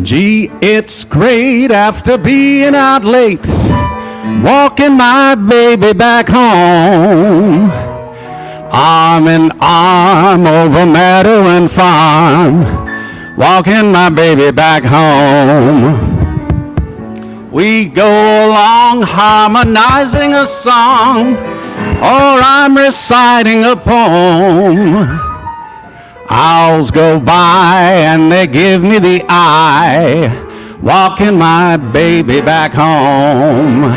Gee, it's great after being out late, walking my baby back home. Arm in arm over meadow and farm, walking my baby back home. We go along harmonizing a song, or I'm reciting a poem. Owls go by and they give me the eye, walking my baby back home.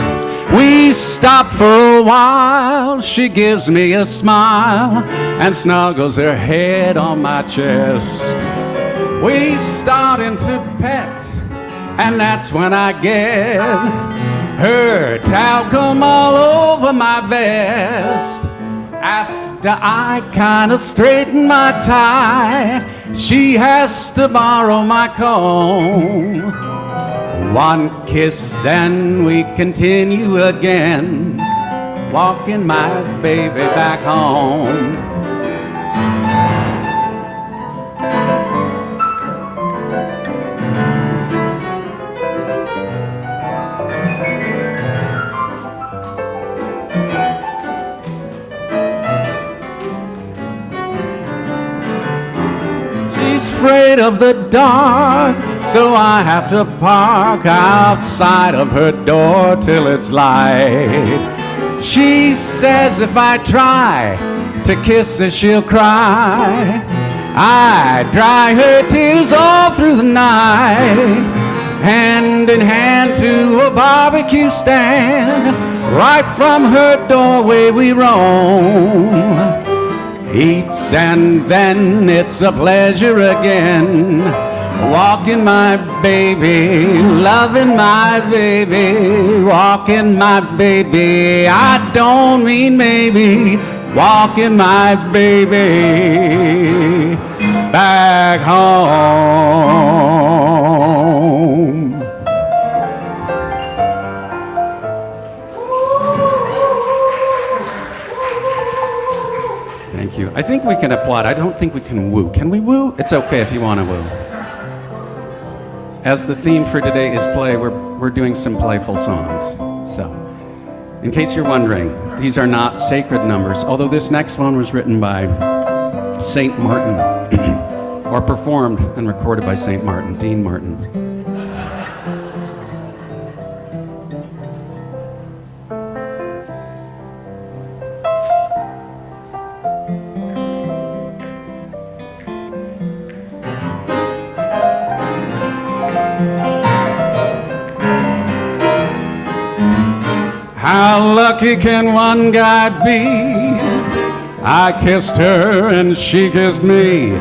We stop for a while, she gives me a smile and snuggles her head on my chest. We start into pet, and that's when I get her talcum all over my vest. After I kind of straighten my tie, she has to borrow my comb. One kiss, then we continue again, walking my baby back home. She's afraid of the dark, so I have to park outside of her door till it's light. She says if I try to kiss her, she'll cry. I dry her tears all through the night. Hand in hand to a barbecue stand, right from her doorway we roam. Eats and then it's a pleasure again, walking my baby, loving my baby, walking my baby, I don't mean maybe, walking my baby back home. Thank you. I think we can applaud. I don't think we can woo. Can we woo? It's okay if you want to woo. As the theme for today is play, we're doing some playful songs. So, in case you're wondering, these are not sacred numbers, although this next one was written by St. Martin, or performed and recorded by St. Martin, Dean Martin. How lucky can one guy be? I kissed her and she kissed me.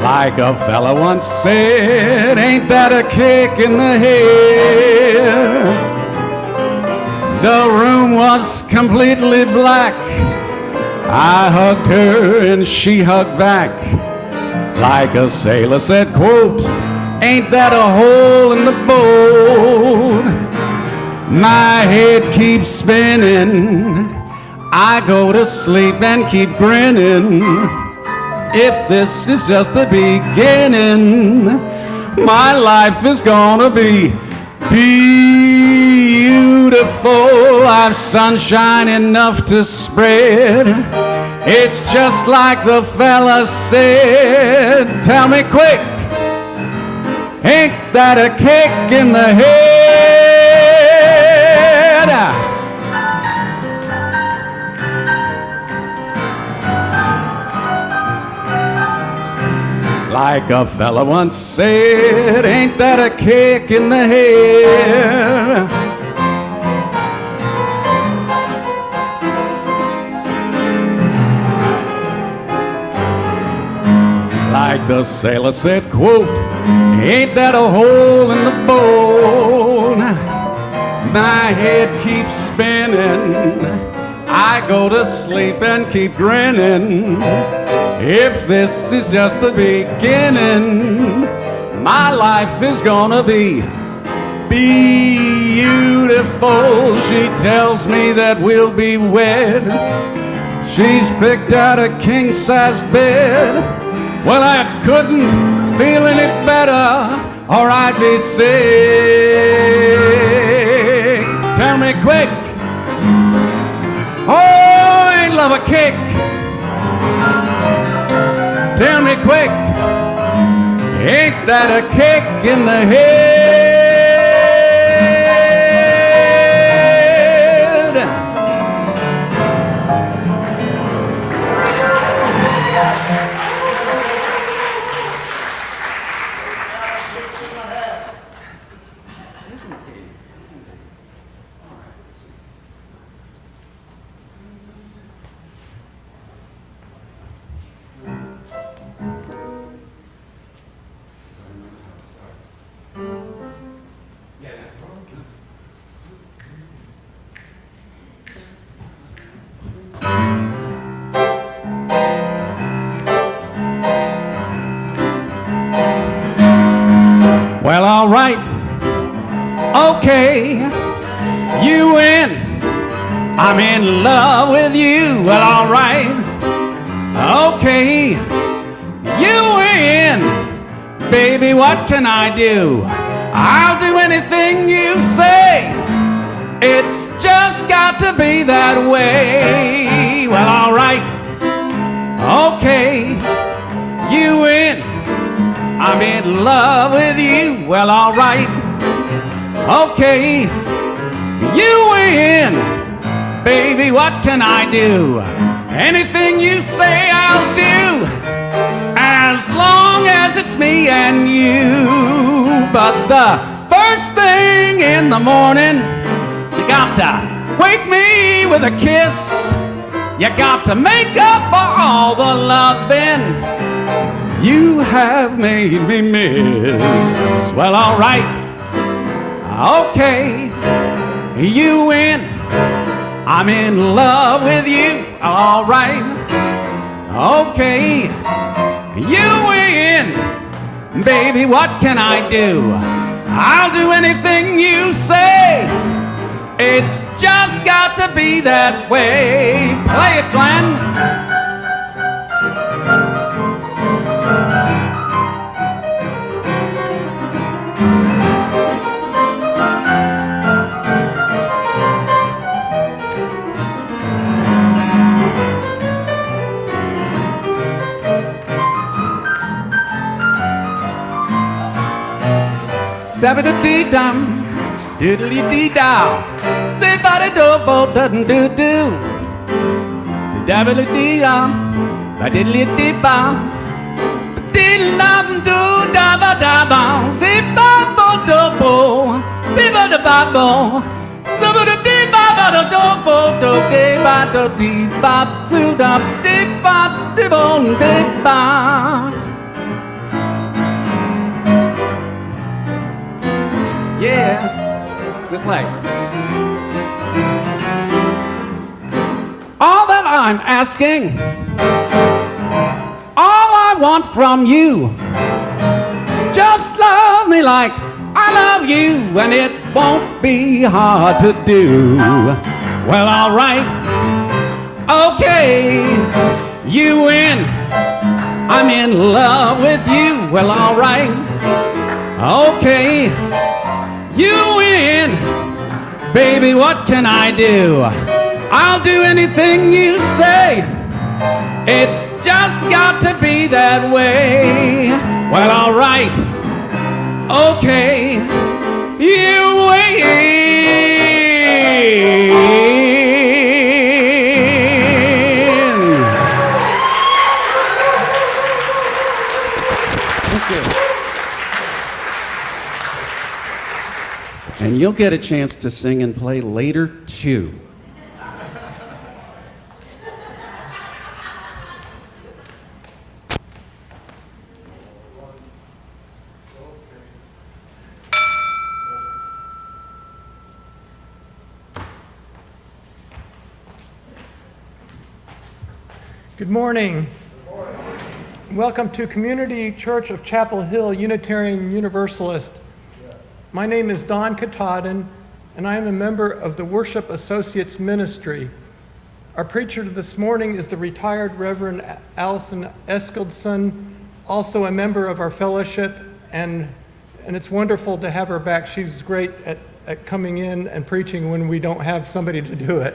Like a fella once said, ain't that a kick in the head? The room was completely black. I hugged her and she hugged back. Like a sailor said, quote, ain't that a hole in the boat? My head keeps spinning, I go to sleep and keep grinning. If this is just the beginning, my life is gonna be beautiful. I've sunshine enough to spread. It's just like the fella said. Tell me quick, ain't that a kick in the head? Like a fella once said, ain't that a kick in the head? Like the sailor said, quote, ain't that a hole in the bone? My head keeps spinning, I go to sleep and keep grinning. If this is just the beginning, my life is gonna be beautiful. She tells me that we'll be wed. She's picked out a king-size bed. Well, I couldn't feel any better. or I'd be sick. Tell me quick, oh, ain't love a kick? Tell me quick, ain't that a kick in the head? Well, all right, okay, you win. I'm in love with you. Well, all right, okay, you win. Baby, what can I do? I'll do anything you say. It's just got to be that way. Well, all right, okay, you win. I'm in love with you. Well, all right, okay, you win. Baby, what can I do? Anything you say I'll do, as long as it's me and you. But the first thing in the morning, you got to wake me with a kiss. You got to make up for all the loving you have made me miss. Well, all right, okay, you win. I'm in love with you. All right, okay, you win. Baby, what can I do? I'll do anything you say. It's just got to be that way. Play it, Glenn. Sabba-da-dee-dum, diddly-dee-dow, say-ba-da-do-bo, dun-doo-doo, da-da-ba-da-dee-dum, ba-diddly-dee-bum, ba-diddly-dum-doo-da-ba-da-bum, say-ba-bo-do-bo, be-ba-da-ba-bo, sabba-da-dee-ba-ba-da-do-bo, do-dee-ba-do-dee-bop, soo-dum-dee-ba-dee-bom-dee-ba. Yeah, just like. All that I'm asking, all I want from you, just love me like I love you, and it won't be hard to do. Well, all right, okay, you win. I'm in love with you. Well, all right, okay, you win. Baby, what can I do? I'll do anything you say. It's just got to be that way. Well, all right, okay, you win. Thank you. And you'll get a chance to sing and play later, too. Good morning. Welcome to Community Church of Chapel Hill, Unitarian Universalist. My name is Don Katahdin, and I am a member of the Worship Associates Ministry. Our preacher this morning is the retired Reverend Alison Eskildsen, also a member of our fellowship and and it's wonderful to have her back. She's great at coming in and preaching when we don't have somebody to do it.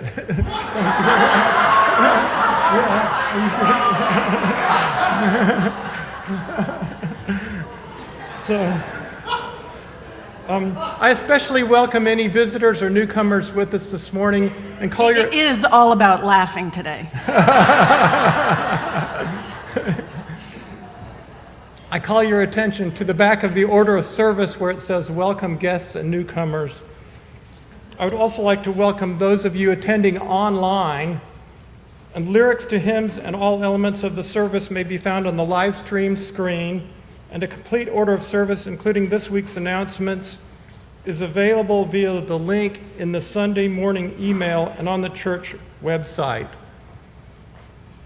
So, I especially welcome any visitors or newcomers with us this morning, and call your... It is all about laughing today. I call your attention to the back of the order of service where it says welcome guests and newcomers. I would also like to welcome those of you attending online, and lyrics to hymns and all elements of the service may be found on the live stream screen, and a complete order of service, including this week's announcements, is available via the link in the Sunday morning email and on the church website.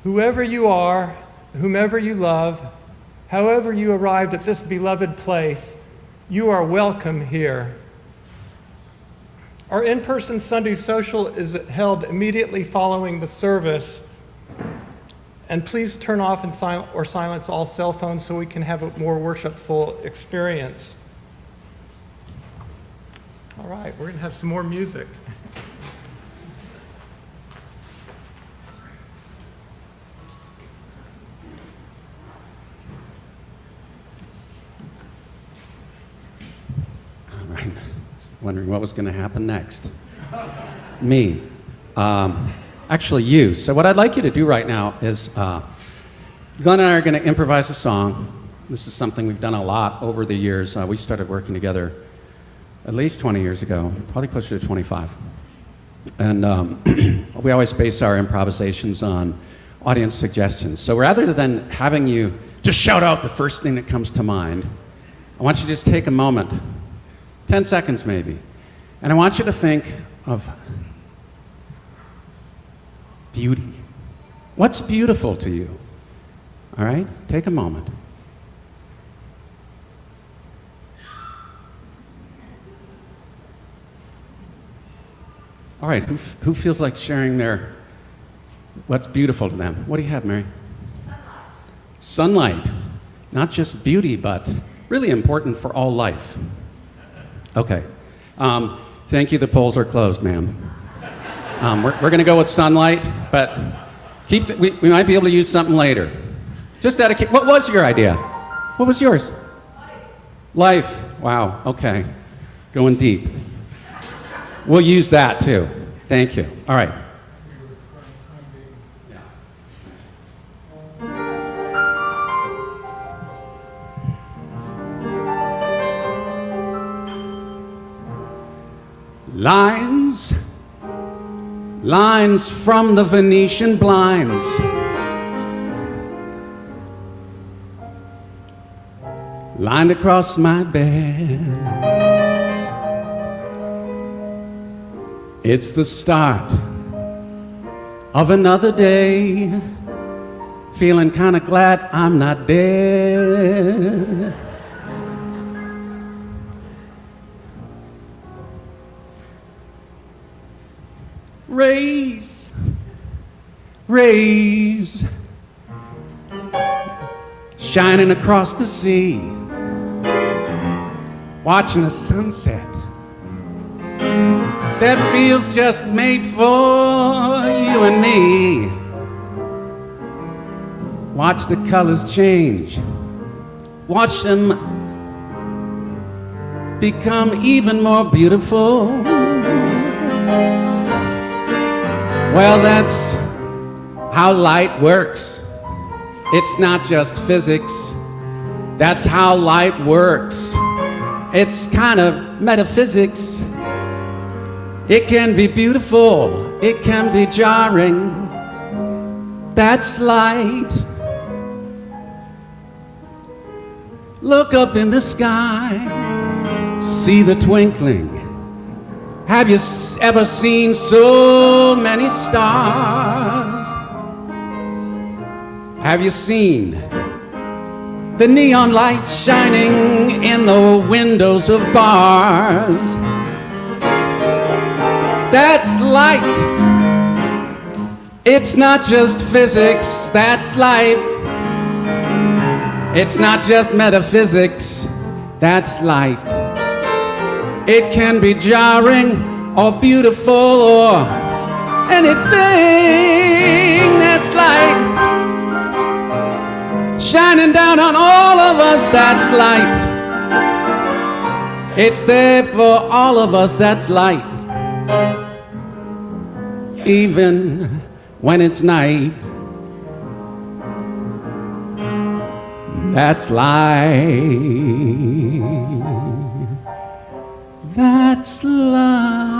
Whoever you are, whomever you love, however you arrived at this beloved place, you are welcome here. Our in-person Sunday social is held immediately following the service. And please turn off and silence all cell phones so we can have a more worshipful experience. All right, we're going to have some more music. All right. Wondering what was going to happen next. Me. Actually, you. So what I'd like you to do right now is, Glenn and I are going to improvise a song. This is something we've done a lot over the years. We started working together at least 20 years ago, probably closer to 25. And we always base our improvisations on audience suggestions. So rather than having you just shout out the first thing that comes to mind, I want you to just take a moment, 10 seconds maybe, and I want you to think of beauty. What's beautiful to you? All right? Take a moment. All right, who feels like sharing their what's beautiful to them? What do you have, Mary? Sunlight. Not just beauty, but really important for all life. Okay. Thank you, the polls are closed, ma'am. We're going to go with sunlight, but we might be able to use something later. Just out of what was your idea? What was yours? Life. Wow, okay. Going deep. We'll use that too. Thank you. All right. Lines from the Venetian blinds. Lined across my bed. It's the start of another day. Feeling kind of glad I'm not dead. Rays shining across the sea, watching the sunset that feels just made for you and me. Watch the colors change, watch them become even more beautiful. Well, that's how light works. It's not just physics. That's how light works. It's kind of metaphysics. It can be beautiful. It can be jarring. That's light. Look up in the sky. See the twinkling. Have you ever seen so many stars? Have you seen the neon lights shining in the windows of bars? That's light. It's not just physics, that's life. It's not just metaphysics, that's light. It can be jarring or beautiful or anything that's light. Shining down on all of us, that's light. It's there for all of us, that's light. Even when it's night, that's light. That's light.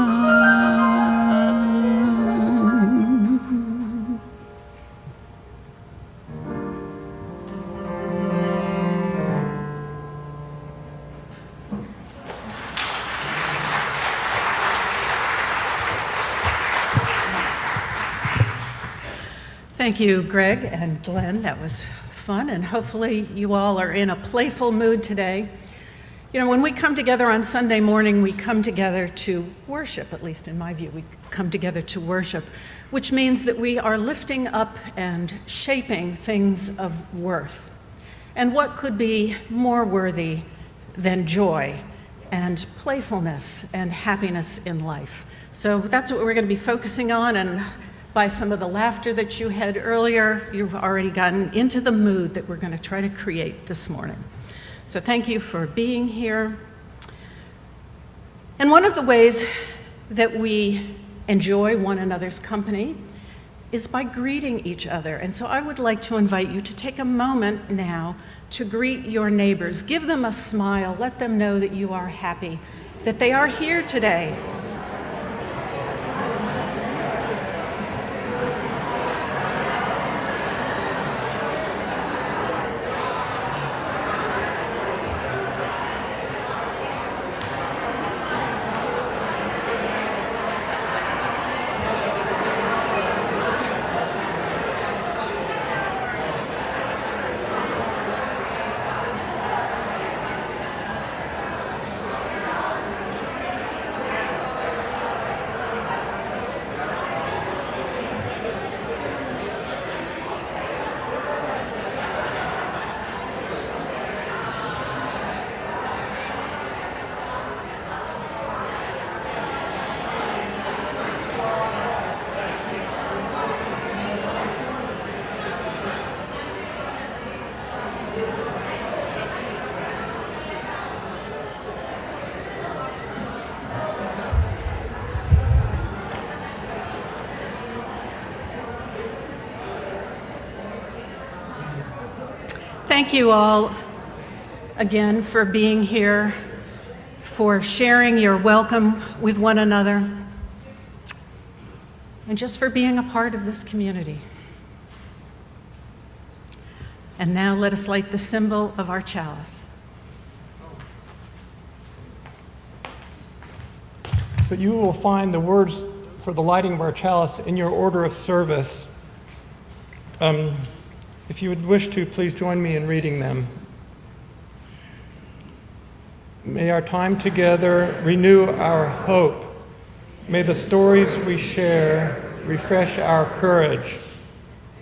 Thank you, Greg and Glenn. That was fun, and hopefully you all are in a playful mood today. You know, when we come together on Sunday morning, we come together to worship, at least in my view. We come together to worship, which means that we are lifting up and shaping things of worth. And what could be more worthy than joy and playfulness and happiness in life? So that's what we're going to be focusing on, and by some of the laughter that you had earlier, you've already gotten into the mood that we're going to try to create this morning. So thank you for being here. And one of the ways that we enjoy one another's company is by greeting each other. And so I would like to invite you to take a moment now to greet your neighbors. Give them a smile. Let them know that you are happy, that they are here today. Thank you all again for being here, for sharing your welcome with one another, and just for being a part of this community. And now let us light the symbol of our chalice. So you will find the words for the lighting of our chalice in your order of service. If you would wish to, please join me in reading them. May our time together renew our hope. May the stories we share refresh our courage.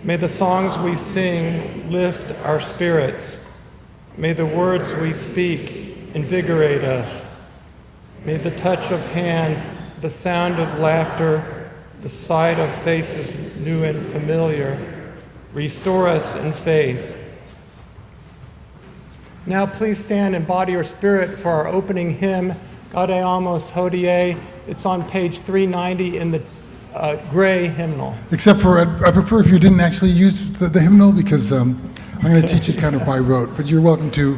May the songs we sing lift our spirits. May the words we speak invigorate us. May the touch of hands, the sound of laughter, the sight of faces new and familiar restore us in faith. Now please stand in body or spirit for our opening hymn, Gaudeamus Hodie. It's on page 390 in the gray hymnal. Except for, I prefer if you didn't actually use the hymnal, because I'm going to teach it kind of by rote, but you're welcome to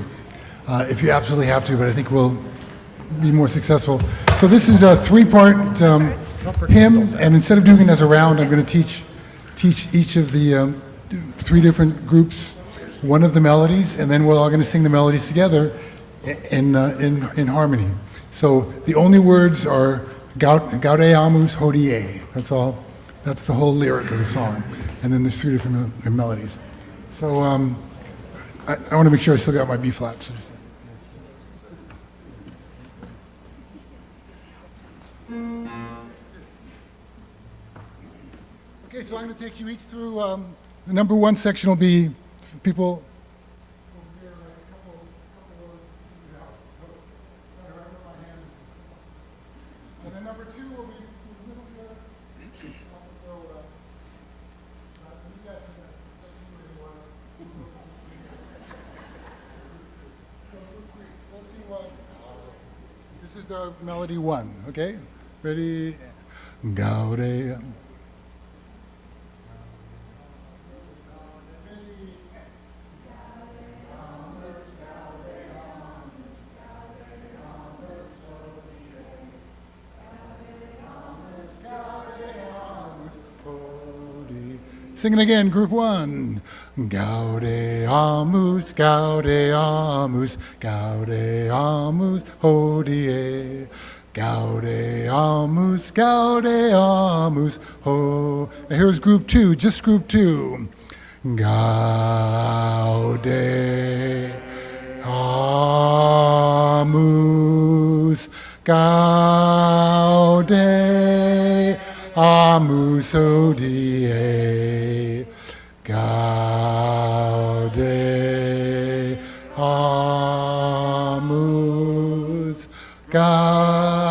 if you absolutely have to, but I think we'll be more successful. So this is a three-part hymn, and instead of doing it as a round, I'm going to teach each of the three different groups one of the melodies, and then we're all going to sing the melodies together in harmony. So the only words are Gaudeamus Hodie. That's all. That's the whole lyric of the song. And then there's three different melodies. So I want to make sure I still got my B flats. Okay, so I'm going to take you each through. The number one section will be people over here, a couple number 2 will be in the middle here. So, you guys can do what you want. So let's see what. This is the melody 1, okay? Ready? Gaude. Sing it again, group 1. Gaudeamus, Gaudeamus, Gaudeamus, hodie. Gaudeamus, Gaudeamus, ho. Now here's group 2, just group 2. Gaudeamus, Gaudeamus, hodie. Gaudeamus, Gaudeamus,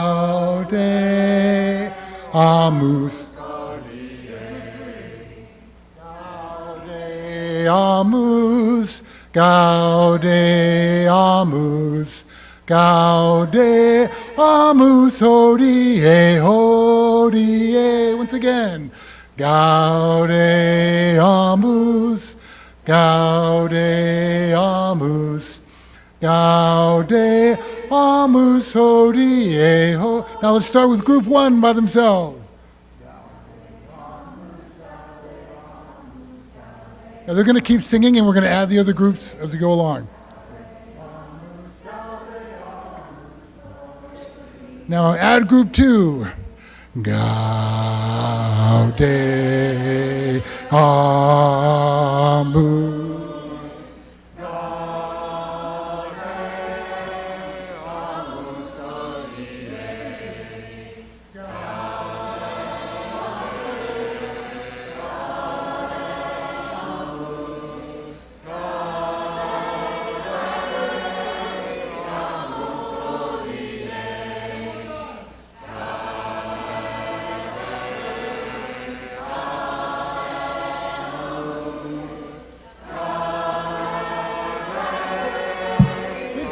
Gaudeamus, Gaudeamus, Gaudeamus, hodie, hodie. Once again. Gaudeamus, Gaudeamus, Gaudeamus, hodie, ho. Now let's start with group 1 by themselves. Now they're going to keep singing and we're going to add the other groups as we go along. Now add group 2. Gaudeamus, Gaudeamus,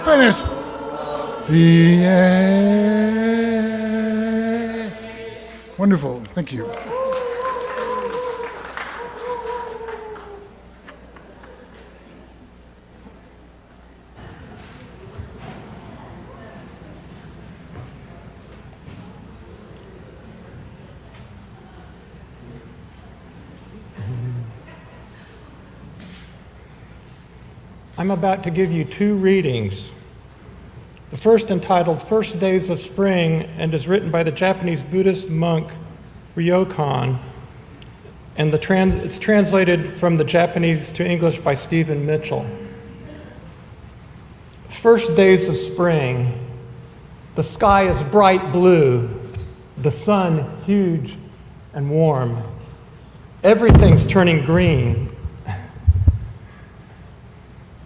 finish. Yeah. Wonderful. Thank you. I'm about to give you 2 readings. The first entitled First Days of Spring and is written by the Japanese Buddhist monk Ryokan, and it's translated from the Japanese to English by Stephen Mitchell. First days of spring. The sky is bright blue, the sun huge and warm. Everything's turning green.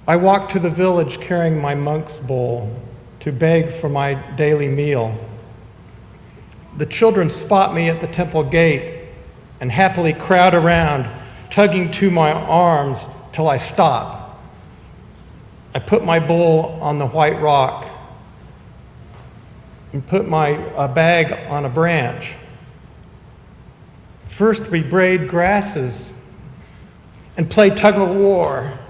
I walk to the village carrying my monk's bowl to beg for my daily meal. The children spot me at the temple gate and happily crowd around, tugging to my arms till I stop. I put my bowl on the white rock and put my bag on a branch. First we braid grasses and play tug of war.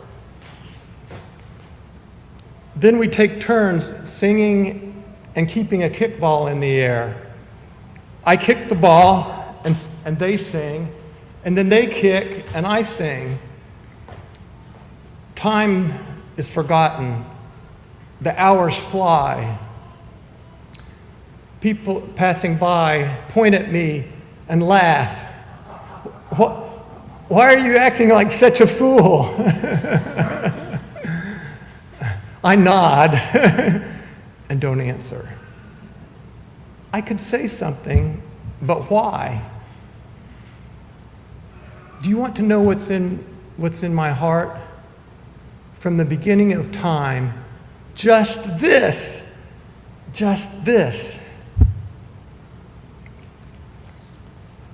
Then we take turns singing and keeping a kickball in the air. I kick the ball and they sing, and then they kick and I sing. Time is forgotten. The hours fly. People passing by point at me and laugh. Why are you acting like such a fool? I nod and don't answer. I could say something, but why? Do you want to know what's in my heart? From the beginning of time, just this.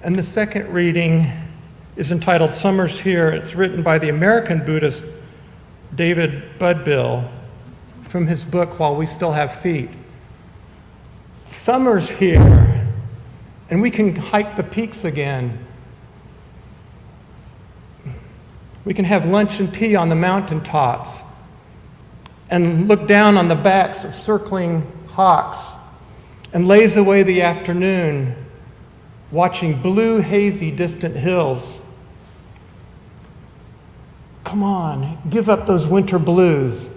And the second reading is entitled Summer's Here. It's written by the American Buddhist David Budbill from his book, While We Still Have Feet. Summer's here, and we can hike the peaks again. We can have lunch and tea on the mountaintops and look down on the backs of circling hawks and laze away the afternoon watching blue, hazy, distant hills. Come on, give up those winter blues.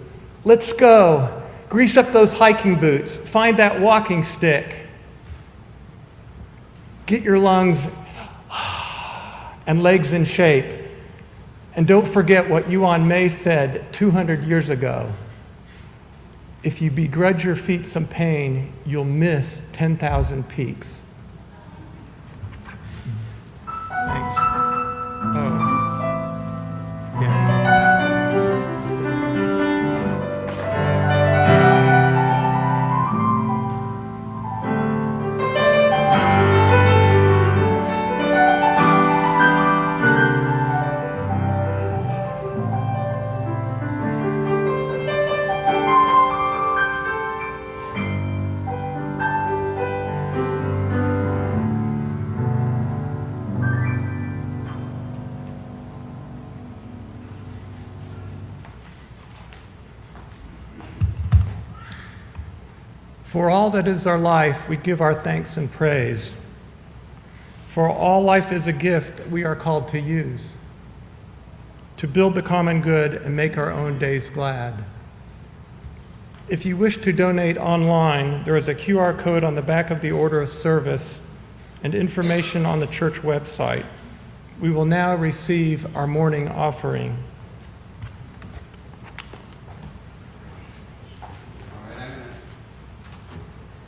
Let's go. Grease up those hiking boots. Find that walking stick. Get your lungs and legs in shape. And don't forget what Yuan Mei said 200 years ago. If you begrudge your feet some pain, you'll miss 10,000 peaks. Thanks. Oh. Yeah. For all that is our life, we give our thanks and praise. For all life is a gift that we are called to use, to build the common good and make our own days glad. If you wish to donate online, there is a QR code on the back of the order of service and information on the church website. We will now receive our morning offering.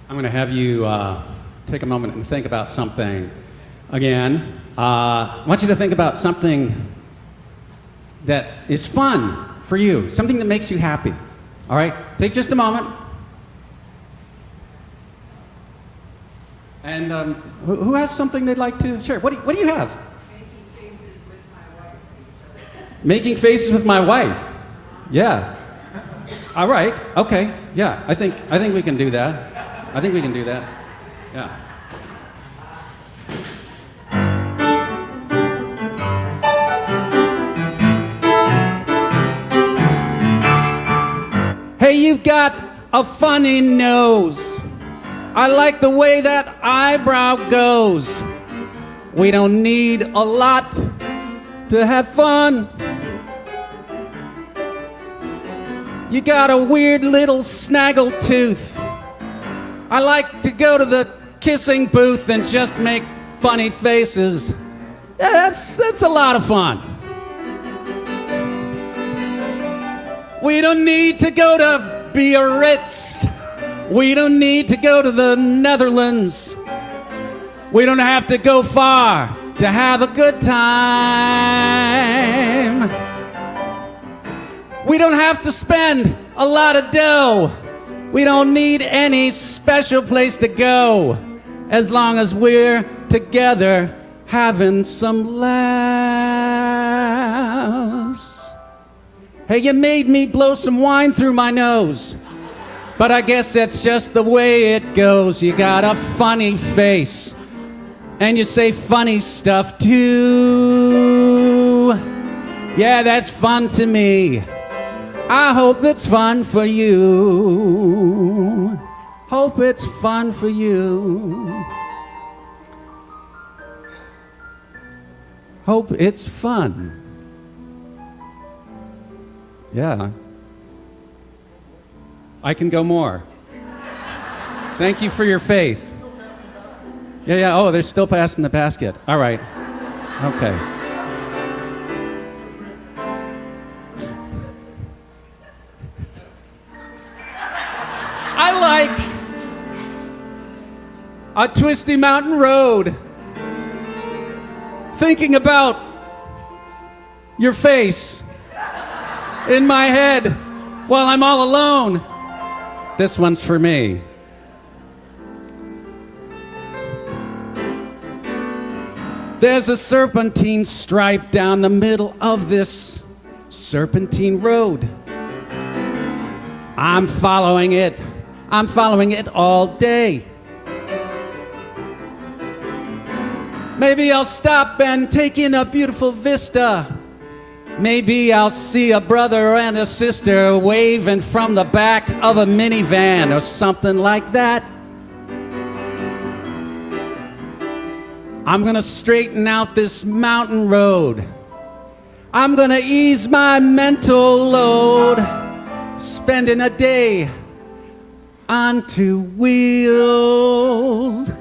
I'm going to have you take a moment and think about something again. I want you to think about something that is fun for you, something that makes you happy. All right? Take just a moment. And who has something they'd like to share? What do you have? Making faces with my wife. Making faces with my wife. Yeah. All right. Okay. Yeah. I think we can do that. I think we can do that. Yeah. Hey, you've got a funny nose. I like the way that eyebrow goes. We don't need a lot to have fun. You got a weird little snaggle tooth. I like to go to the kissing booth and just make funny faces. Yeah, that's a lot of fun. We don't need to go to Biarritz. We don't need to go to the Netherlands. We don't have to go far to have a good time. We don't have to spend a lot of dough. We don't need any special place to go, as long as we're together having some laughs. Hey, you made me blow some wine through my nose, but I guess that's just the way it goes. You got a funny face, and you say funny stuff too. Yeah, that's fun to me. I hope it's fun for you. Hope it's fun for you. Hope it's fun. Yeah. I can go more. Thank you for your faith. Yeah. Oh, they're still passing the basket. All right. Okay. I like a twisty mountain road. Thinking about your face in my head while I'm all alone. This one's for me. There's a serpentine stripe down the middle of this serpentine road. I'm following it. I'm following it all day. Maybe I'll stop and take in a beautiful vista. Maybe I'll see a brother and a sister waving from the back of a minivan or something like that. I'm gonna straighten out this mountain road. I'm gonna ease my mental load, spending a day on two wheels.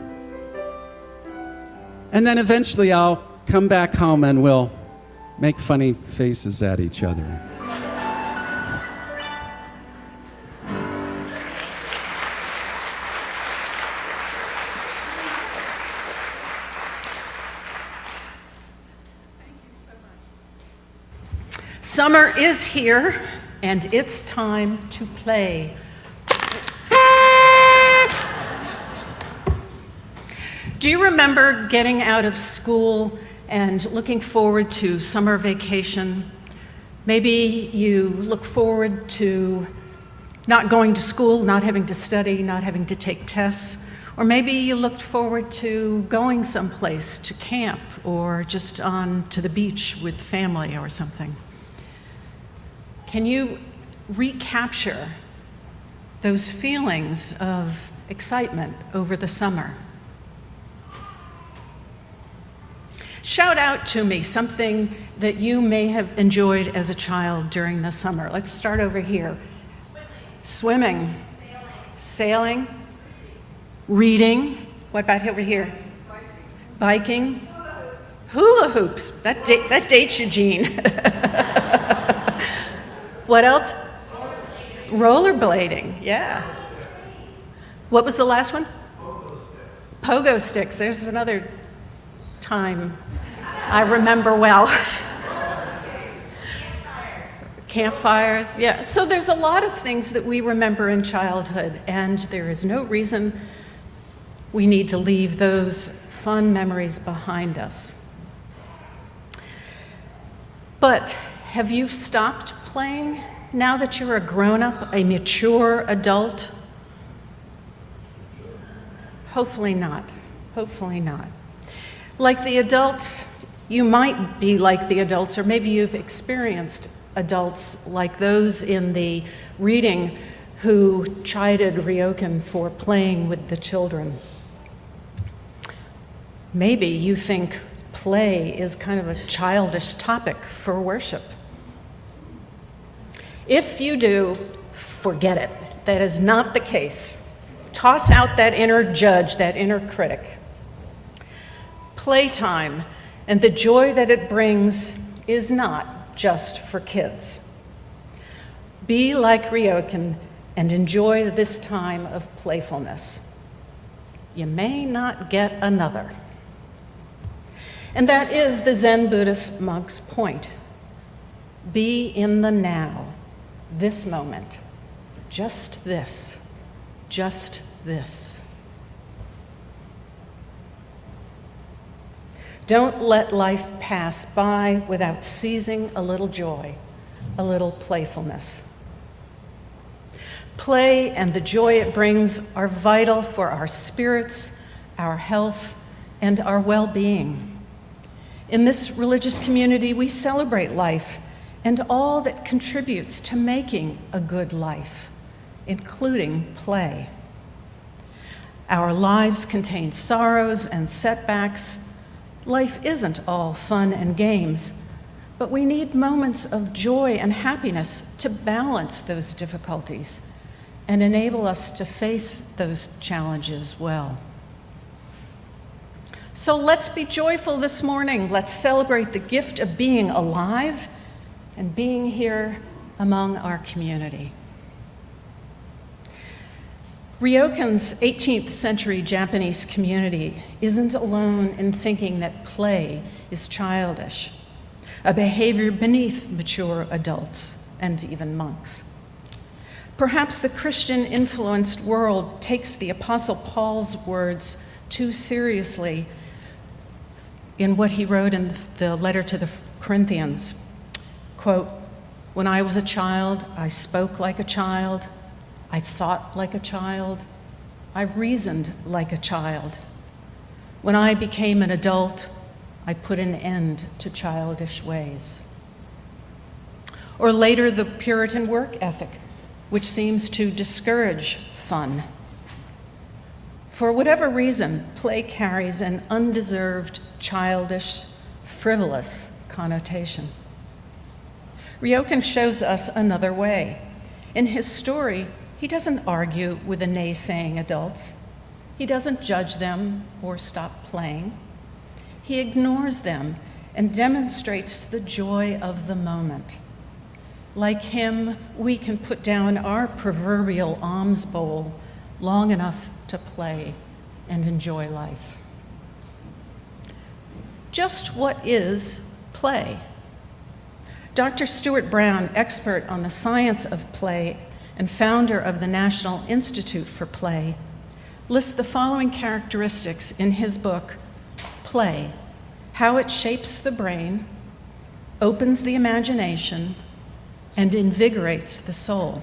And then eventually I'll come back home and we'll make funny faces at each other. Summer is here, and it's time to play. Do you remember getting out of school and looking forward to summer vacation? Maybe you look forward to not going to school, not having to study, not having to take tests. Or maybe you looked forward to going someplace to camp or just on to the beach with family or something. Can you recapture those feelings of excitement over the summer? Shout out to me something that you may have enjoyed as a child during the summer. Let's start over here. Swimming. Sailing. Reading. What about over here? Biking. Hula hoops. That dates you, Jean. What else? Rollerblading. Yeah. What was the last one? Pogo sticks. There's another time I remember well. Campfires, yeah. So there's a lot of things that we remember in childhood, and there is no reason we need to leave those fun memories behind us. But have you stopped playing now that you're a grown-up, a mature adult? Hopefully not. Hopefully not. Like the adults, you might be like the adults, or maybe you've experienced adults like those in the reading who chided Ryokan for playing with the children. Maybe you think play is kind of a childish topic for worship. If you do, forget it. That is not the case. Toss out that inner judge, that inner critic. Playtime and the joy that it brings is not just for kids. Be like Ryokan and enjoy this time of playfulness. You may not get another. And that is the Zen Buddhist monk's point. Be in the now, this moment, just this, just this. Don't let life pass by without seizing a little joy, a little playfulness. Play and the joy it brings are vital for our spirits, our health, and our well-being. In this religious community, we celebrate life and all that contributes to making a good life, including play. Our lives contain sorrows and setbacks. Life isn't all fun and games, but we need moments of joy and happiness to balance those difficulties and enable us to face those challenges well. So let's be joyful this morning. Let's celebrate the gift of being alive and being here among our community. Ryokan's 18th century Japanese community isn't alone in thinking that play is childish, a behavior beneath mature adults and even monks. Perhaps the Christian-influenced world takes the Apostle Paul's words too seriously in what he wrote in the letter to the Corinthians, quote, "When I was a child, I spoke like a child, I thought like a child, I reasoned like a child. When I became an adult, I put an end to childish ways." Or later, the Puritan work ethic, which seems to discourage fun. For whatever reason, play carries an undeserved, childish, frivolous connotation. Ryokan shows us another way. In his story, he doesn't argue with the naysaying adults. He doesn't judge them or stop playing. He ignores them and demonstrates the joy of the moment. Like him, we can put down our proverbial alms bowl long enough to play and enjoy life. Just what is play? Dr. Stuart Brown, expert on the science of play and founder of the National Institute for Play, lists the following characteristics in his book, Play: How It Shapes the Brain, Opens the Imagination, and Invigorates the Soul.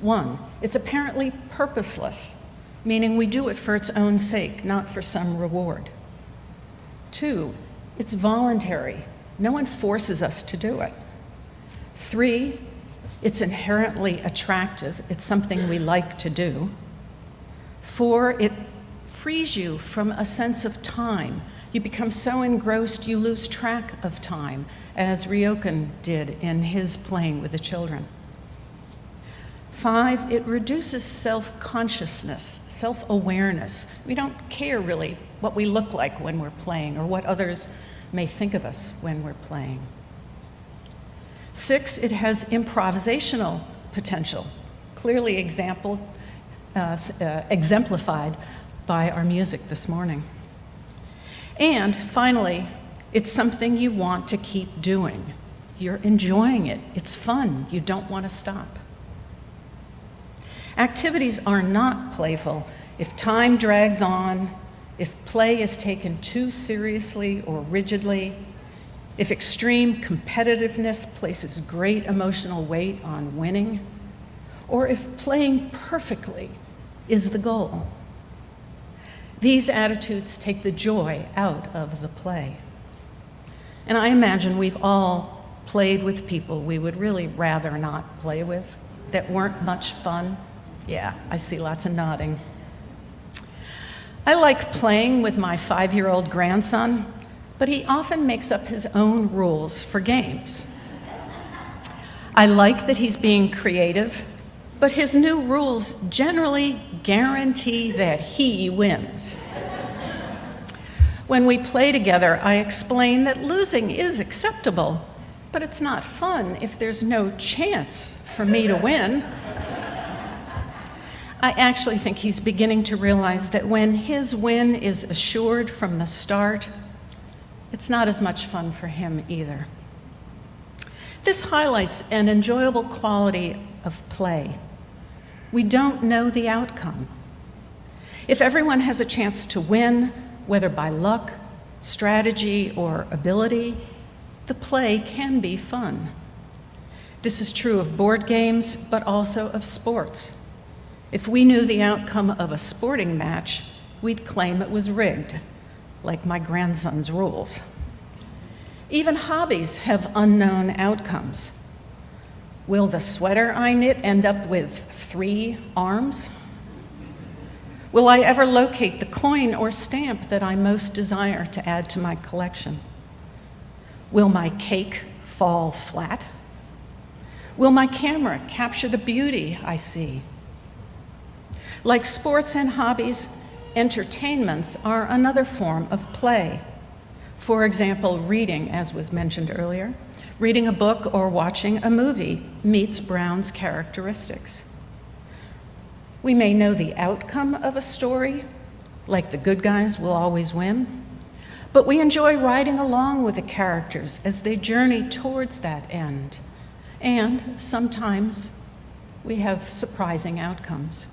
1, it's apparently purposeless, meaning we do it for its own sake, not for some reward. 2, it's voluntary. No one forces us to do it. 3, it's inherently attractive. It's something we like to do. 4, it frees you from a sense of time. You become so engrossed you lose track of time, as Ryokan did in his playing with the children. 5, it reduces self-consciousness, self-awareness. We don't care really what we look like when we're playing or what others may think of us when we're playing. 6, it has improvisational potential, clearly exemplified by our music this morning. And finally, it's something you want to keep doing. You're enjoying it. It's fun. You don't want to stop. Activities are not playful if time drags on, if play is taken too seriously or rigidly, if extreme competitiveness places great emotional weight on winning, or if playing perfectly is the goal. These attitudes take the joy out of the play. And I imagine we've all played with people we would really rather not play with, that weren't much fun. Yeah, I see lots of nodding. I like playing with my 5-year-old grandson, but he often makes up his own rules for games. I like that he's being creative, but his new rules generally guarantee that he wins. When we play together, I explain that losing is acceptable, but it's not fun if there's no chance for me to win. I actually think he's beginning to realize that when his win is assured from the start, it's not as much fun for him either. This highlights an enjoyable quality of play. We don't know the outcome. If everyone has a chance to win, whether by luck, strategy, or ability, the play can be fun. This is true of board games, but also of sports. If we knew the outcome of a sporting match, we'd claim it was rigged, like my grandson's rules. Even hobbies have unknown outcomes. Will the sweater I knit end up with 3 arms? Will I ever locate the coin or stamp that I most desire to add to my collection? Will my cake fall flat? Will my camera capture the beauty I see? Like sports and hobbies, entertainments are another form of play. For example, reading, as was mentioned earlier. Reading a book or watching a movie meets Brown's characteristics. We may know the outcome of a story, like the good guys will always win, but we enjoy riding along with the characters as they journey towards that end. And sometimes we have surprising outcomes.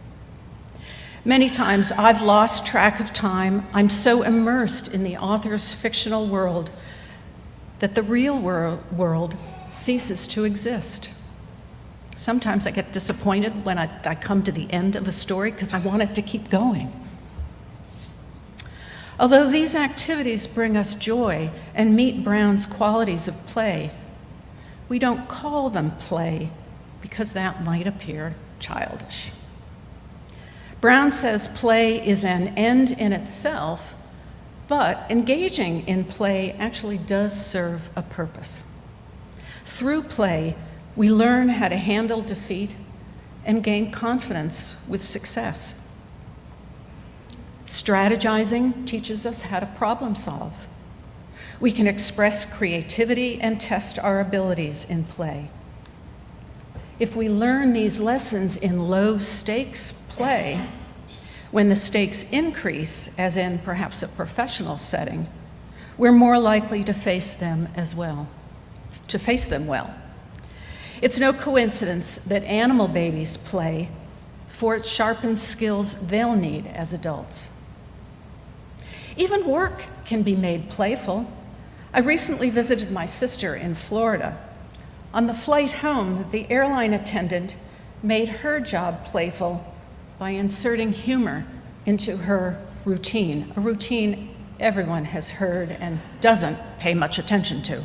Many times I've lost track of time. I'm so immersed in the author's fictional world that the real world ceases to exist. Sometimes I get disappointed when I come to the end of a story because I want it to keep going. Although these activities bring us joy and meet Brown's qualities of play, we don't call them play because that might appear childish. Brown says play is an end in itself, but engaging in play actually does serve a purpose. Through play, we learn how to handle defeat and gain confidence with success. Strategizing teaches us how to problem solve. We can express creativity and test our abilities in play. If we learn these lessons in low-stakes play, when the stakes increase, as in perhaps a professional setting, we're more likely to face them well. It's no coincidence that animal babies play, for it sharpens skills they'll need as adults. Even work can be made playful. I recently visited my sister in Florida. On the flight home, the airline attendant made her job playful by inserting humor into her routine, a routine everyone has heard and doesn't pay much attention to.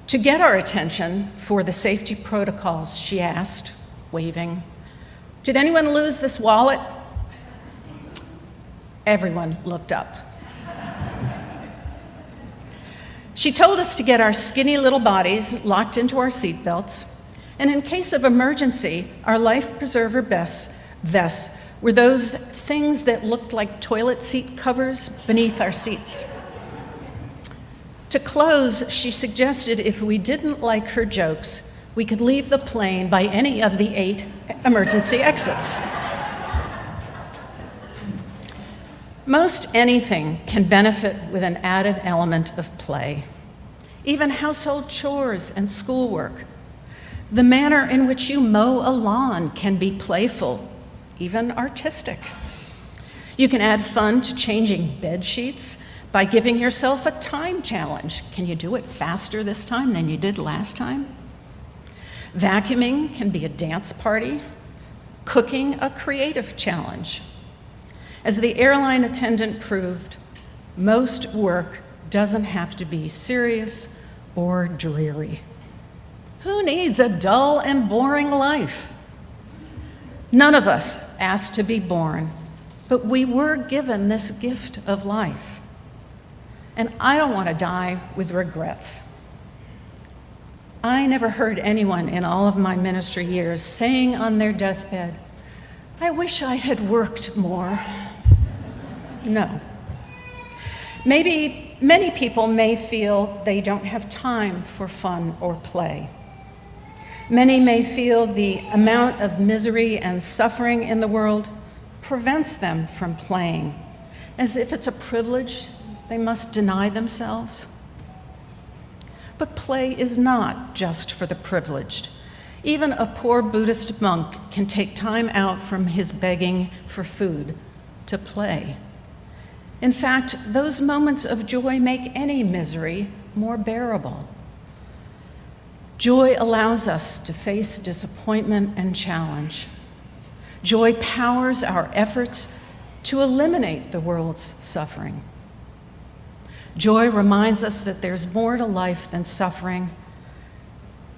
To get our attention for the safety protocols, she asked, waving, "Did anyone lose this wallet?" Everyone looked up. She told us to get our skinny little bodies locked into our seatbelts, and in case of emergency, our life preserver vests were those things that looked like toilet seat covers beneath our seats. To close, she suggested if we didn't like her jokes, we could leave the plane by any of the 8 emergency exits. Most anything can benefit with an added element of play. Even household chores and schoolwork. The manner in which you mow a lawn can be playful, even artistic. You can add fun to changing bed sheets by giving yourself a time challenge. Can you do it faster this time than you did last time? Vacuuming can be a dance party. Cooking, a creative challenge. As the airline attendant proved, most work doesn't have to be serious or dreary. Who needs a dull and boring life? None of us asked to be born, but we were given this gift of life. And I don't want to die with regrets. I never heard anyone in all of my ministry years saying on their deathbed, "I wish I had worked more." No. Maybe many people may feel they don't have time for fun or play. Many may feel the amount of misery and suffering in the world prevents them from playing, as if it's a privilege they must deny themselves. But play is not just for the privileged. Even a poor Buddhist monk can take time out from his begging for food to play. In fact, those moments of joy make any misery more bearable. Joy allows us to face disappointment and challenge. Joy powers our efforts to eliminate the world's suffering. Joy reminds us that there's more to life than suffering.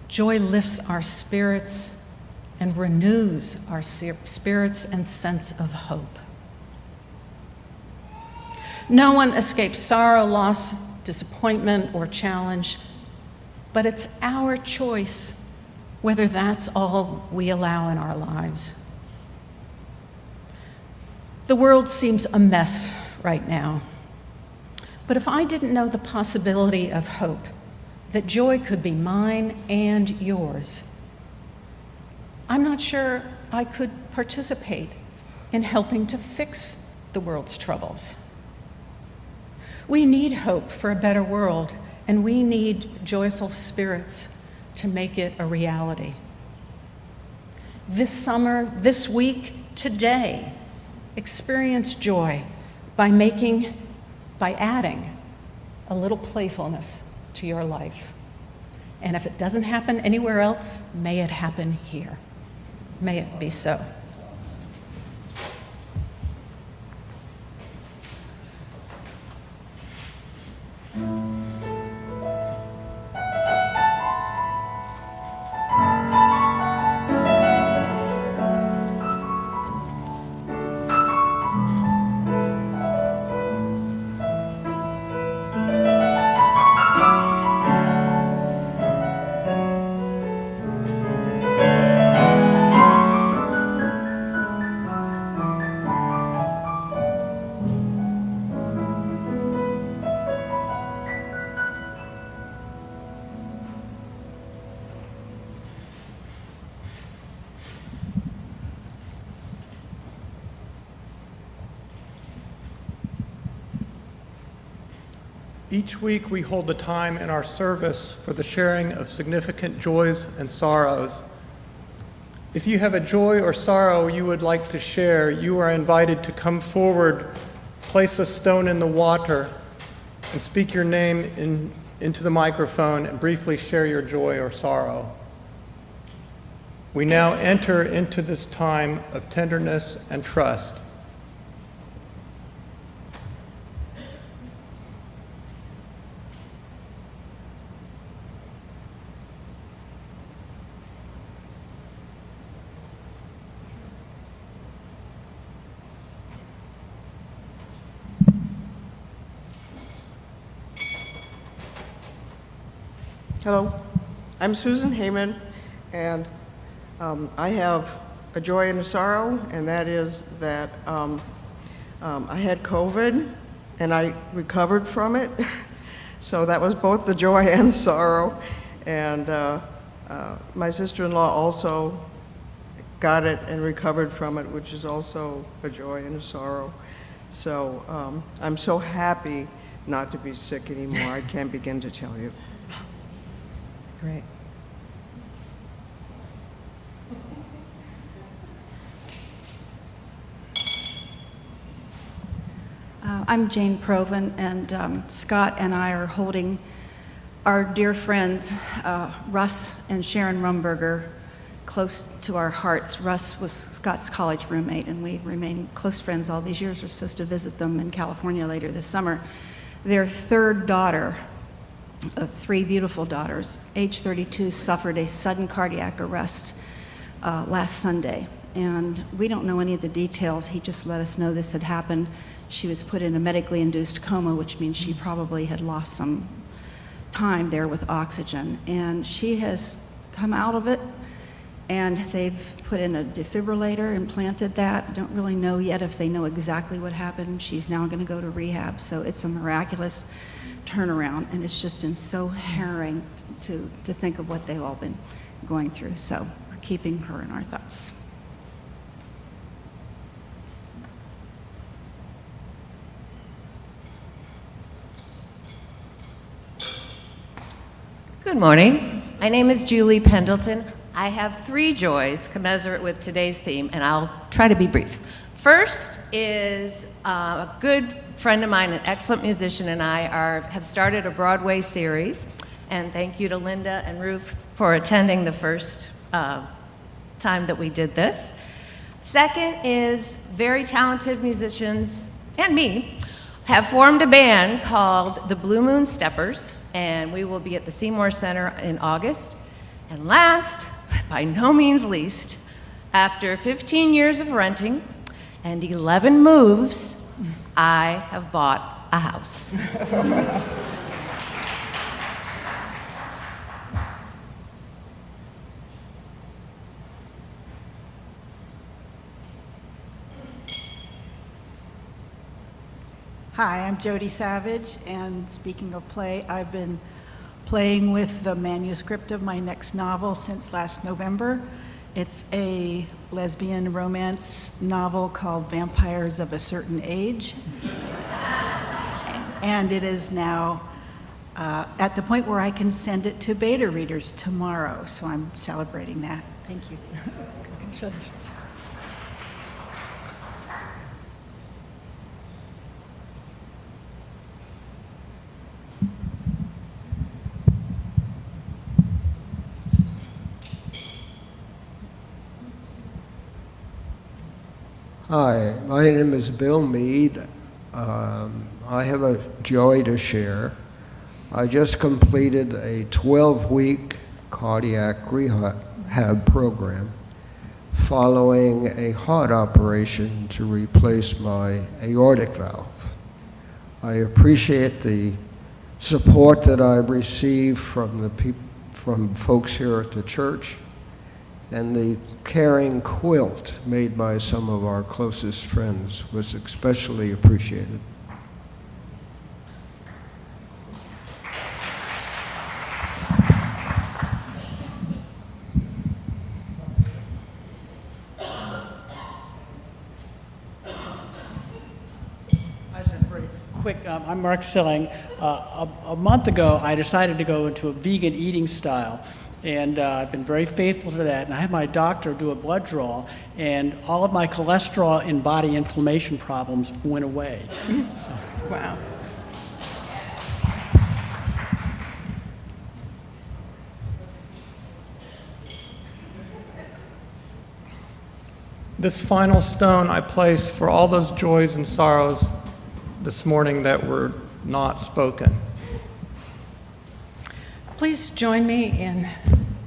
Joy lifts our spirits and renews our spirits and sense of hope. No one escapes sorrow, loss, disappointment, or challenge, but it's our choice whether that's all we allow in our lives. The world seems a mess right now, but if I didn't know the possibility of hope, that joy could be mine and yours, I'm not sure I could participate in helping to fix the world's troubles. We need hope for a better world, and we need joyful spirits to make it a reality. This summer, this week, today, experience joy by adding a little playfulness to your life. And if it doesn't happen anywhere else, may it happen here. May it be so. Each week we hold a time in our service for the sharing of significant joys and sorrows. If you have a joy or sorrow you would like to share, you are invited to come forward, place a stone in the water, and speak your name into the microphone and briefly share your joy or sorrow. We now enter into this time of tenderness and trust. Hello, I'm Susan Heyman, and I have a joy and a sorrow, and that is that I had COVID and I recovered from it. So that was both the joy and sorrow. And my sister-in-law also got it and recovered from it, which is also a joy and a sorrow. So I'm so happy not to be sick anymore. I can't begin to tell you. Great. I'm Jane Proven, and Scott and I are holding our dear friends, Russ and Sharon Rumberger, close to our hearts. Russ was Scott's college roommate, and we remain close friends all these years. We're supposed to visit them in California later this summer. Their third daughter, of three beautiful daughters, age 32, suffered a sudden cardiac arrest last Sunday. And we don't know any of the details. He just let us know this had happened. She was put in a medically induced coma, which means she probably had lost some time there with oxygen. And she has come out of it, and they've put in a defibrillator, implanted that. Don't really know yet if they know exactly what happened. She's now going to go to rehab. So it's a miraculous turnaround, and it's just been so harrowing to think of what they've all been going through. So we're keeping her in our thoughts. Good morning. My name is Julie Pendleton. I have three joys commensurate with today's theme, and I'll try to be brief. First is a good friend of mine, an excellent musician, and I have started a Broadway series, and thank you to Linda and Ruth for attending the first time that we did this. Second is very talented musicians, and me, have formed a band called the Blue Moon Steppers, and we will be at the Seymour Center in August. And last, but by no means least, after 15 years of renting and 11 moves, I have bought a house. Hi, I'm Jody Savage, and speaking of play, I've been playing with the manuscript of my next novel since last November. It's a lesbian romance novel called Vampires of a Certain Age. And it is now at the point where I can send it to beta readers tomorrow, so I'm celebrating that. Thank you. Congratulations. Hi, my name is Bill Mead. I have a joy to share. I just completed a 12-week cardiac rehab program following a heart operation to replace my aortic valve. I appreciate the support that I've received from from folks here at the church, and the caring quilt made by some of our closest friends was especially appreciated. Quick, I'm Mark Silling. A month ago, I decided to go into a vegan eating style, and I've been very faithful to that. And I had my doctor do a blood draw, and all of my cholesterol and body inflammation problems went away. Wow. This final stone I place for all those joys and sorrows this morning that were not spoken. Please join me in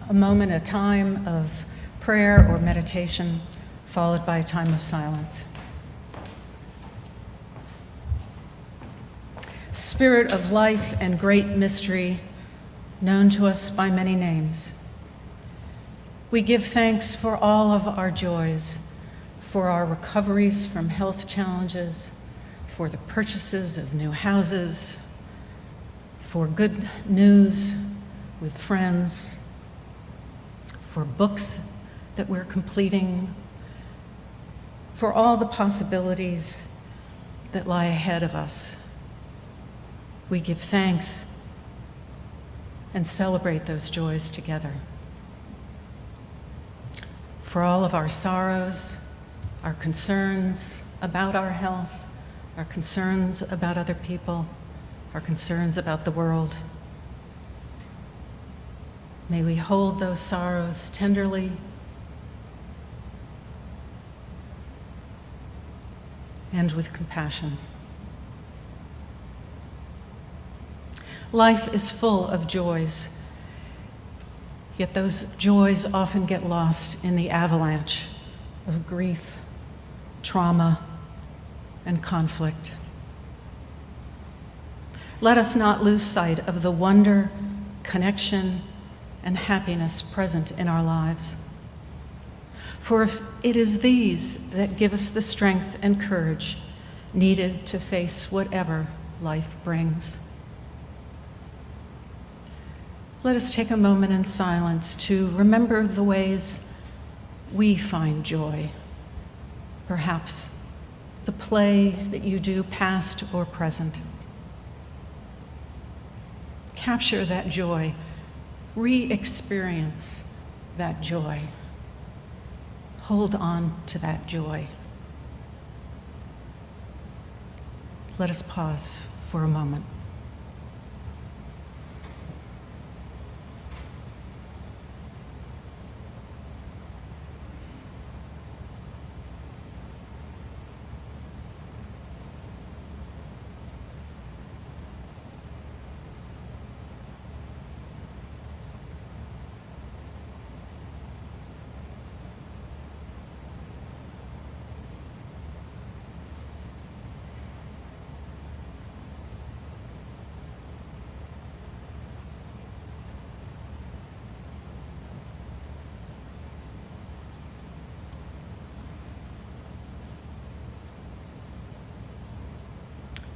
a moment, a time of prayer or meditation, followed by a time of silence. Spirit of life and great mystery, known to us by many names, we give thanks for all of our joys, for our recoveries from health challenges, for the purchases of new houses, for good news with friends, for books that we're completing, for all the possibilities that lie ahead of us. We give thanks and celebrate those joys together. For all of our sorrows, our concerns about our health, our concerns about other people, our concerns about the world. May we hold those sorrows tenderly and with compassion. Life is full of joys, yet those joys often get lost in the avalanche of grief, trauma, and conflict. Let us not lose sight of the wonder, connection, and happiness present in our lives. For if it is these that give us the strength and courage needed to face whatever life brings. Let us take a moment in silence to remember the ways we find joy. Perhaps the play that you do, past or present. Capture that joy, re-experience that joy. Hold on to that joy. Let us pause for a moment.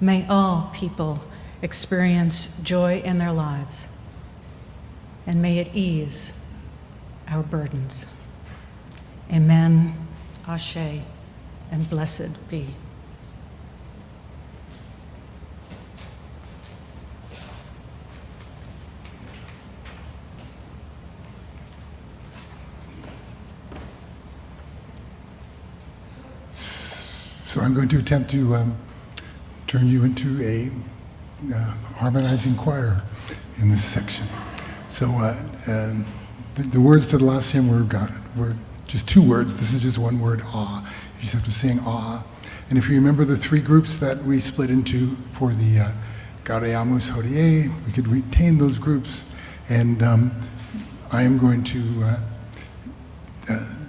May all people experience joy in their lives, and may it ease our burdens. Amen, Ashe, and blessed be. So I'm going to attempt to turn you into a harmonizing choir in this section. So the words to the last hymn were just 2 words. This is just 1 word, ah. You just have to sing ah. And if you remember the 3 groups that we split into for the Gareamus Hodie, we could retain those groups. And I am going to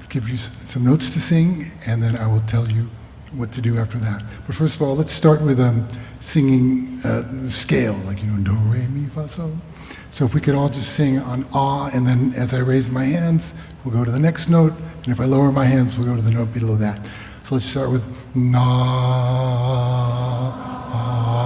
give you some notes to sing, and then I will tell you what to do after that. But first of all, let's start with singing scale, like, do, re, mi, fa, sol. So if we could all just sing on ah, and then as I raise my hands, we'll go to the next note, and if I lower my hands, we'll go to the note below that. So let's start with na, ah, ah.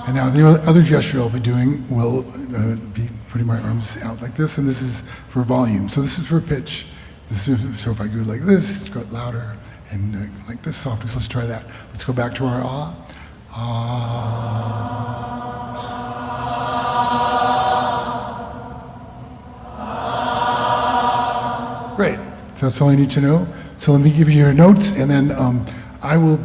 And now the other gesture I'll be doing will be putting my arms out like this, and this is for volume. So this is for pitch. So if I go like this, it's got louder, and like this, softness. Let's try that. Let's go back to our ah. Ah. Great. So that's all you need to know. So let me give you your notes, and then I will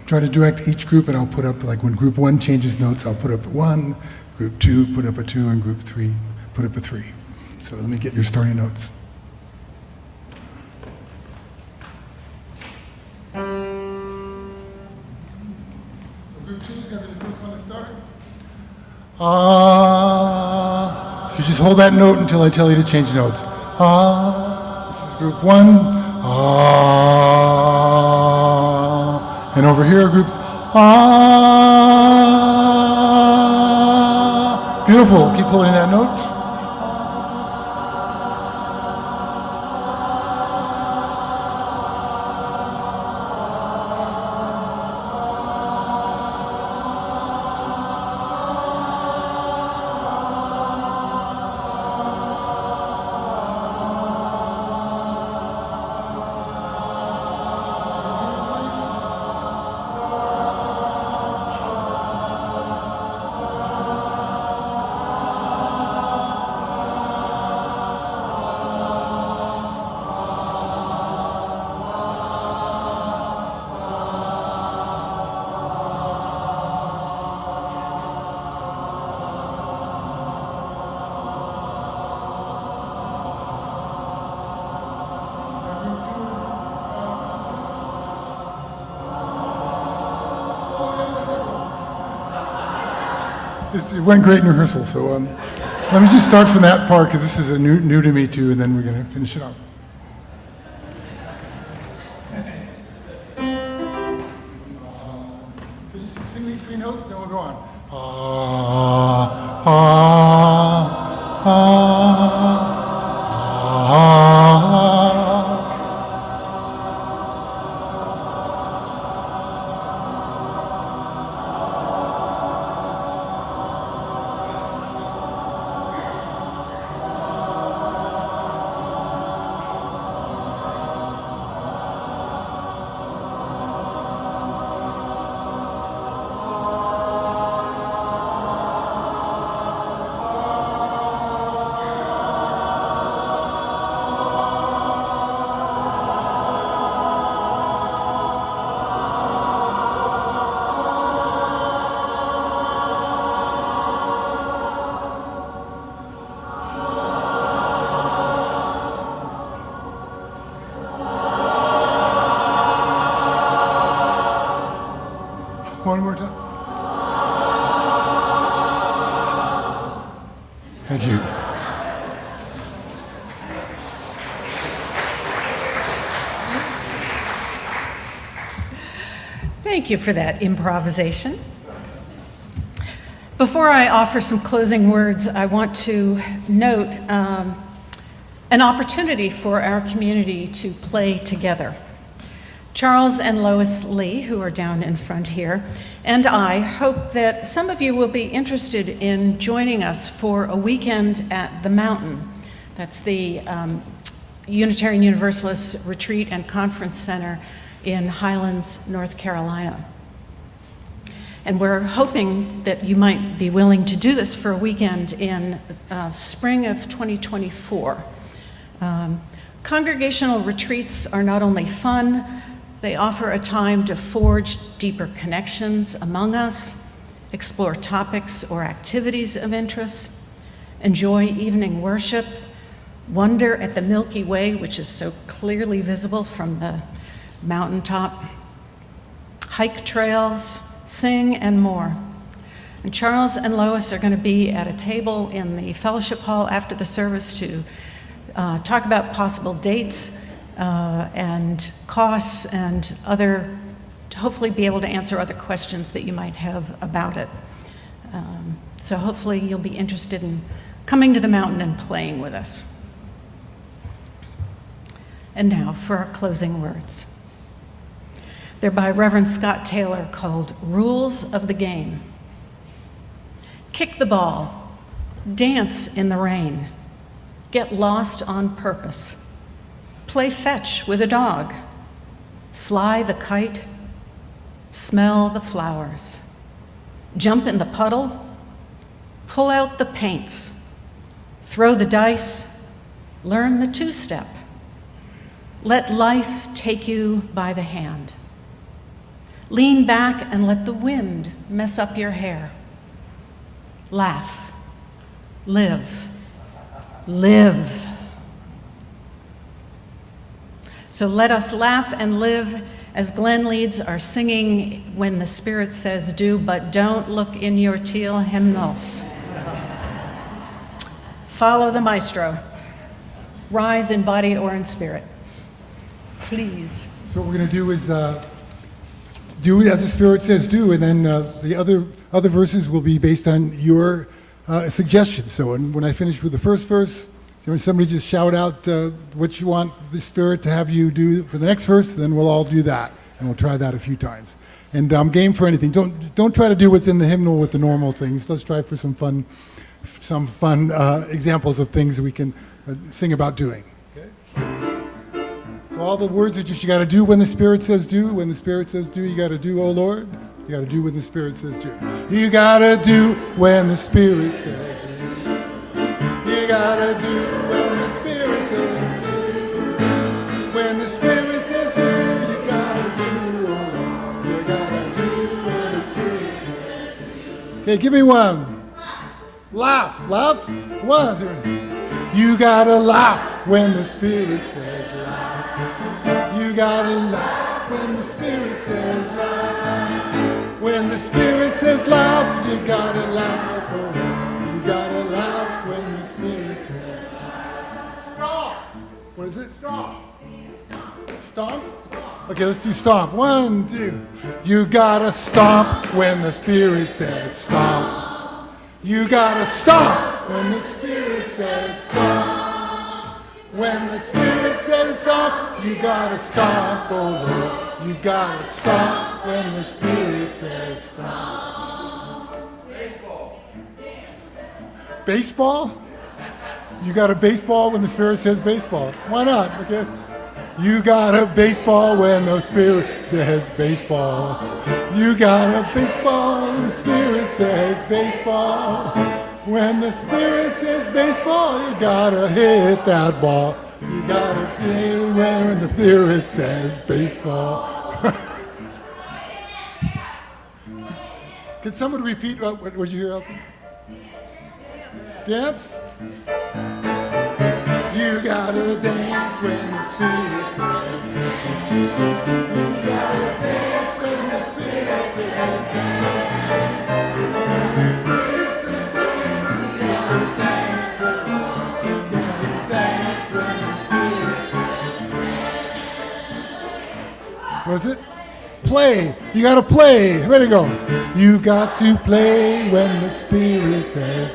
try to direct each group, and I'll put up, like when group 1 changes notes, I'll put up a 1, group 2 put up a 2, and group 3 put up a 3. So let me get your starting notes. So group 2 is going to be the first one to start. Ah. So just hold that note until I tell you to change notes. Ah. This is group 1. Ah. And over here, groups, ah. Beautiful. Keep holding that note. It went great in rehearsal, so let me just start from that part, because this is new to me too, and then we're going to finish it up. So just sing these 3 notes, then we'll go on. Ah, ah, ah, ah. One more time. Thank you. Thank you for that improvisation. Before I offer some closing words, I want to note an opportunity for our community to play together. Charles and Lois Lee, who are down in front here, and I hope that some of you will be interested in joining us for a weekend at the Mountain. That's the Unitarian Universalist Retreat and Conference Center in Highlands, North Carolina. And we're hoping that you might be willing to do this for a weekend in spring of 2024. Congregational retreats are not only fun, they offer a time to forge deeper connections among us, explore topics or activities of interest, enjoy evening worship, wonder at the Milky Way, which is so clearly visible from the mountaintop, hike trails, sing, and more. And Charles and Lois are going to be at a table in the fellowship hall after the service to talk about possible dates and costs and to hopefully be able to answer other questions that you might have about it. So hopefully you'll be interested in coming to the mountain and playing with us. And now for our closing words. They're by Reverend Scott Taylor, called Rules of the Game. Kick the ball, dance in the rain, get lost on purpose, play fetch with a dog, fly the kite, smell the flowers, jump in the puddle, pull out the paints, throw the dice, learn the two-step. Let life take you by the hand. Lean back and let the wind mess up your hair. Laugh, live, live. So let us laugh and live as Glenn leads our singing When the Spirit Says Do, but don't look in your teal hymnals. Follow the maestro. Rise in body or in spirit. Please. So what we're going to do is do as the Spirit says do, and then the other verses will be based on your suggestions. So when I finish with the first verse, somebody just shout out what you want the Spirit to have you do for the next verse, then we'll all do that, and we'll try that a few times. And I'm game for anything. Don't try to do what's in the hymnal with the normal things. Let's try for some fun examples of things we can sing about doing. So all the words are just, you got to do when the Spirit says do. When the Spirit says do, you got to do, oh Lord. You got to do when the Spirit says do. You got to do when the Spirit says do. You got to do when the Spirit says do. When the Spirit says do, you got to do, oh Lord. You got to do when the Spirit says do. Okay, give me one. Laugh. Laugh. One, two. You got to laugh when the Spirit says laugh. You gotta laugh when the Spirit says laugh. When the Spirit says laugh, you gotta laugh. Oh, you gotta laugh when the Spirit says laugh. Stomp. What is it? Stomp. Stomp? Okay, let's do stomp. 1, 2. You gotta stomp when the Spirit says stomp. You gotta stomp when the Spirit says stomp. When the Spirit says stomp, you gotta stomp, oh Lord. You gotta stomp when the Spirit says stomp. Baseball. Baseball? You got a baseball when the Spirit says baseball. Why not? Okay. You got a baseball when the Spirit says baseball. You got a baseball when the Spirit says baseball. When the Spirit says baseball, you gotta hit that ball. You gotta do when the Spirit says baseball. Can someone repeat what did you hear, Alison? Dance? You gotta dance when the Spirit says. You gotta dance when the Spirit says. Was it? Play. You got to play. Ready to go. You got to play when the Spirit says.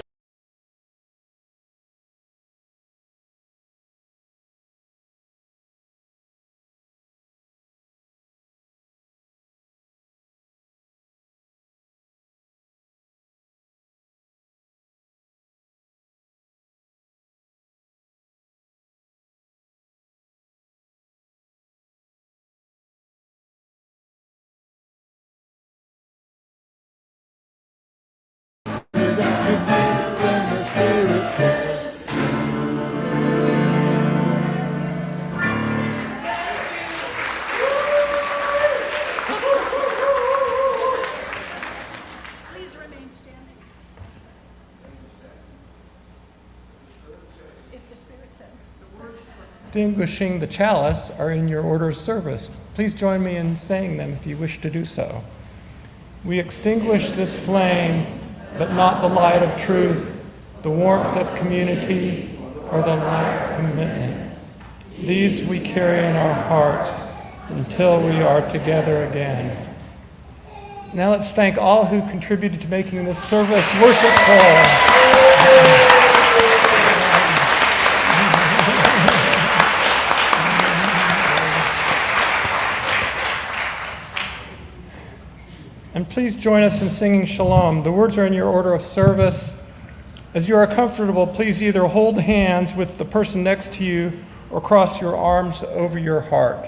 extinguishing the chalice are in your order of service. Please join me in saying them if you wish to do so. We extinguish this flame, but not the light of truth, the warmth of community, or the light of commitment. These we carry in our hearts until we are together again. Now let's thank all who contributed to making this service worshipful. And please join us in singing Shalom. The words are in your order of service. As you are comfortable, please either hold hands with the person next to you or cross your arms over your heart.